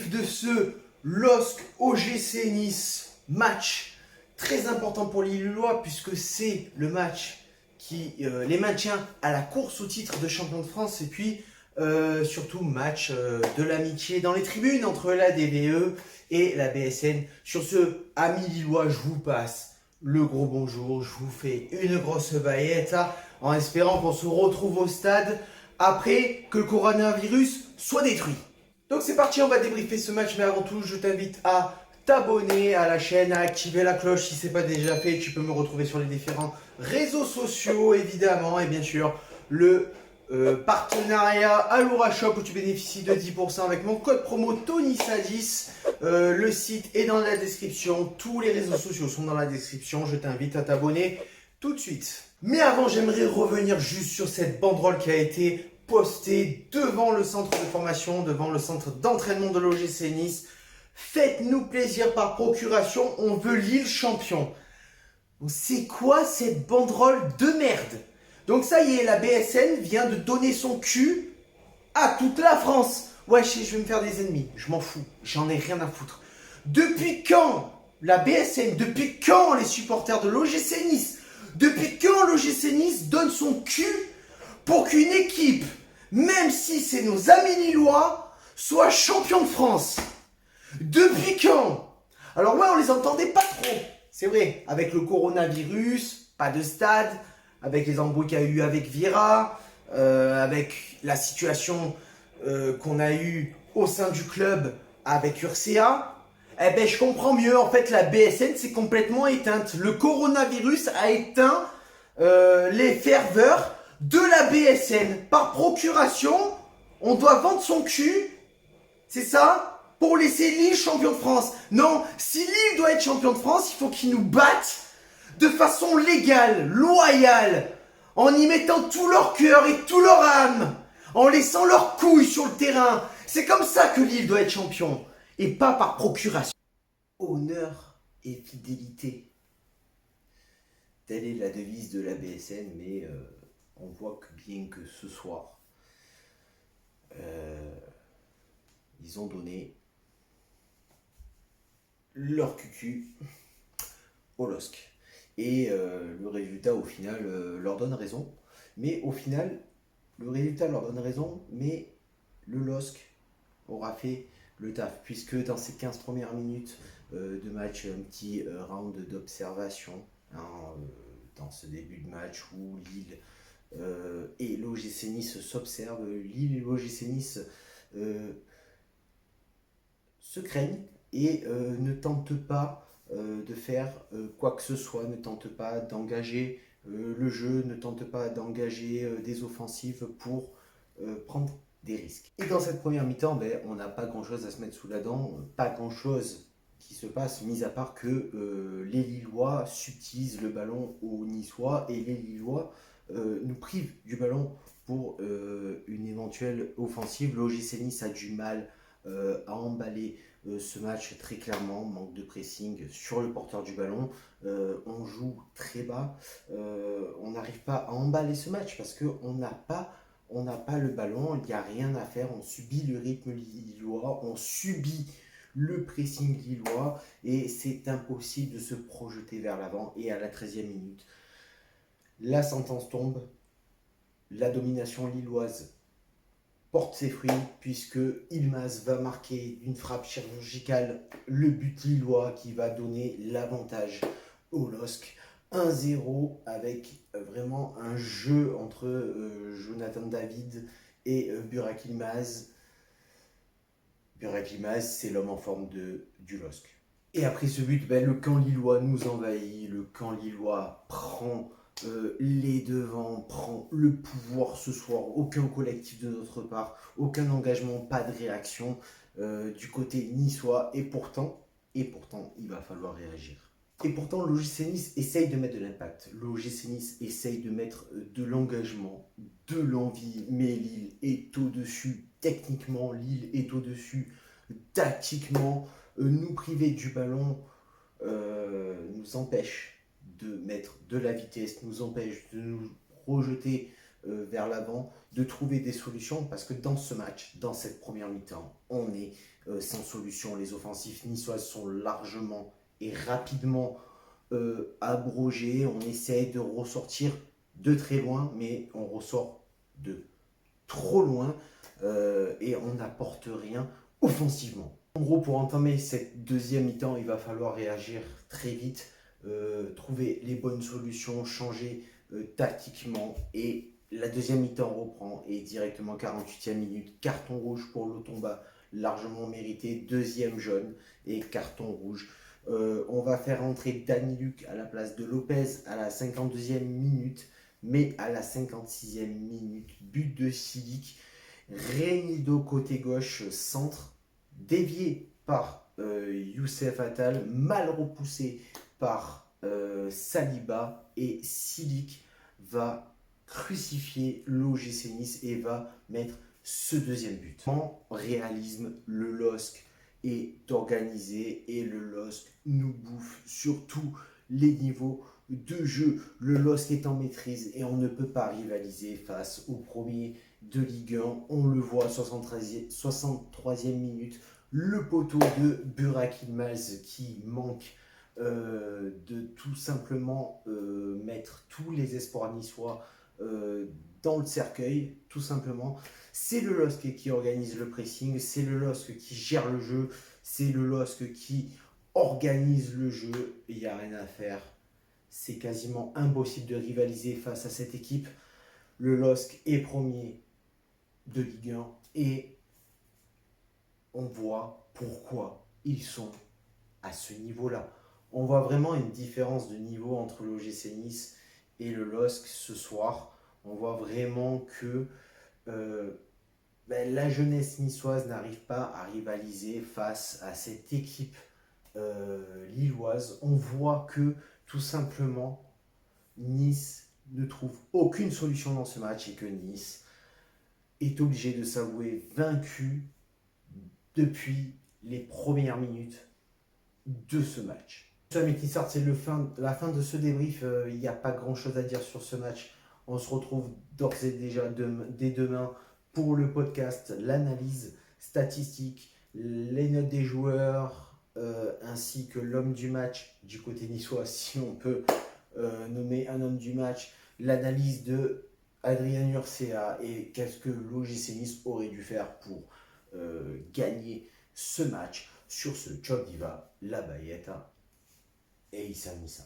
débrief de ce LOSC OGC Nice, match très important pour les Lillois puisque c'est le match qui les maintient à la course au titre de champion de France et puis surtout match de l'amitié dans les tribunes entre la DVE et la BSN. Sur ce, amis Lillois, je vous passe le gros bonjour, je vous fais une grosse baillette en espérant qu'on se retrouve au stade après que le coronavirus soit détruit. Donc c'est parti, on va débriefer ce match, mais avant tout, je t'invite à t'abonner à la chaîne, à activer la cloche si ce n'est pas déjà fait. Tu peux me retrouver sur les différents réseaux sociaux, évidemment, et bien sûr, le partenariat Aloura Shop où tu bénéficies de 10% avec mon code promo TonySa10. Le site est dans la description, tous les réseaux sociaux sont dans la description. Je t'invite à t'abonner tout de suite. Mais avant, j'aimerais revenir juste sur cette banderole qui a été postée devant le centre de formation, devant le centre d'entraînement de l'OGC Nice. Faites-nous plaisir par procuration, on veut Lille champion. C'est quoi cette banderole de merde? Donc ça y est, la BSN vient de donner son cul à toute la France. Ouais, je vais me faire des ennemis, je m'en fous, j'en ai rien à foutre. Depuis quand la BSN, depuis quand les supporters de l'OGC Nice, depuis quand l'OGC Nice donne son cul pour qu'une équipe, même si c'est nos amis lillois, soit champion de France? Depuis quand? Alors ouais, on les entendait pas trop, c'est vrai, avec le coronavirus, pas de stade, avec les embrouilles qu'il y a eu avec Vira, avec la situation qu'on a eue au sein du club avec Urcea. Eh ben je comprends mieux, en fait la BSN s'est complètement éteinte. Le coronavirus a éteint les ferveurs de la BSN. Par procuration, on doit vendre son cul, c'est ça, pour laisser Lille champion de France. Non, si Lille doit être champion de France, il faut qu'ils nous battent de façon légale, loyale, en y mettant tout leur cœur et tout leur âme, en laissant leurs couilles sur le terrain. C'est comme ça que Lille doit être champion, et pas par procuration. Honneur et fidélité. Telle est la devise de la BSN, mais on voit que bien que ce soir, ils ont donné leur cucu au LOSC. Et le résultat au final leur donne raison. Mais au final, le résultat leur donne raison, mais le LOSC aura fait le taf. Puisque dans ces 15 premières minutes de match, un petit round d'observation, dans ce début de match où Lille et l'OGC Nice s'observent, Lille et l'OGC Nice se craignent et ne tentent pas de faire quoi que ce soit, ne tente pas d'engager le jeu, ne tente pas d'engager des offensives pour prendre des risques. Et dans cette première mi-temps, on n'a pas grand-chose à se mettre sous la dent, pas grand-chose qui se passe, mis à part que les Lillois subtilisent le ballon aux Niçois et les Lillois nous privent du ballon pour une éventuelle offensive. L'OGC Nice a du mal à emballer ce match très clairement, manque de pressing sur le porteur du ballon, on joue très bas, on n'arrive pas à emballer ce match parce qu'on n'a pas le ballon, il n'y a rien à faire, on subit le rythme lillois, on subit le pressing lillois et c'est impossible de se projeter vers l'avant. Et à la 13e minute, la sentence tombe, la domination lilloise porte ses fruits puisque Yılmaz va marquer d'une frappe chirurgicale le but lillois qui va donner l'avantage au LOSC. 1-0 avec vraiment un jeu entre Jonathan David et Burak Yılmaz. Burak Yılmaz, c'est l'homme en forme du LOSC. Et après ce but, le camp lillois nous envahit, le camp lillois prend les devants, prend le pouvoir ce soir. Aucun collectif de notre part, aucun engagement, pas de réaction du côté niçois. Et pourtant, il va falloir réagir. Et pourtant, l'OGC Nice essaye de mettre de l'impact. L'OGC Nice essaye de mettre de l'engagement, de l'envie. Mais Lille est au-dessus techniquement, Lille est au-dessus tactiquement. Nous priver du ballon nous empêche de mettre de la vitesse, nous empêche de nous projeter vers l'avant, de trouver des solutions, parce que dans ce match, dans cette première mi-temps, on est sans solution. Les offensifs niçoises sont largement et rapidement abrogés. On essaie de ressortir de très loin, mais on ressort de trop loin et on n'apporte rien offensivement. En gros, pour entamer cette deuxième mi-temps, il va falloir réagir très vite, trouver les bonnes solutions, changer tactiquement. Et la deuxième mi-temps reprend et directement 48e minute, carton rouge pour Lotomba, largement mérité, deuxième jaune et carton rouge. On va faire entrer Dani Luc à la place de Lopez à la 52e minute, mais à la 56e minute, but de Silic. Reinido côté gauche, centre, dévié par Youssef Attal, mal repoussé par Saliba, et Silic va crucifier l'OGC Nice et va mettre ce deuxième but. En réalisme, le LOSC est organisé et le LOSC nous bouffe sur tous les niveaux de jeu. Le LOSC est en maîtrise et on ne peut pas rivaliser face au premier de Ligue 1. On le voit, 63e minute, le poteau de Burak Yılmaz qui manque de tout simplement mettre tous les espoirs niçois dans le cercueil, tout simplement. C'est le LOSC qui organise le pressing, c'est le LOSC qui gère le jeu, c'est le LOSC qui organise le jeu. Il n'y a rien à faire. C'est quasiment impossible de rivaliser face à cette équipe. Le LOSC est premier de Ligue 1 et on voit pourquoi ils sont à ce niveau-là. On voit vraiment une différence de niveau entre l'OGC Nice et le LOSC ce soir. On voit vraiment que la jeunesse niçoise n'arrive pas à rivaliser face à cette équipe lilloise. On voit que tout simplement Nice ne trouve aucune solution dans ce match et que Nice est obligé de s'avouer vaincu depuis les premières minutes de ce match. Amis qui sortent, c'est la fin de ce débrief. Il n'y a pas grand chose à dire sur ce match. On se retrouve d'ores et déjà dès demain pour le podcast, l'analyse statistique, les notes des joueurs, ainsi que l'homme du match du côté niçois, si on peut nommer un homme du match, l'analyse de Adrien Urcea et qu'est-ce que l'OGC Nice aurait dû faire pour gagner ce match. Sur ce, ciao diva, la Bayetta et Issa Missa.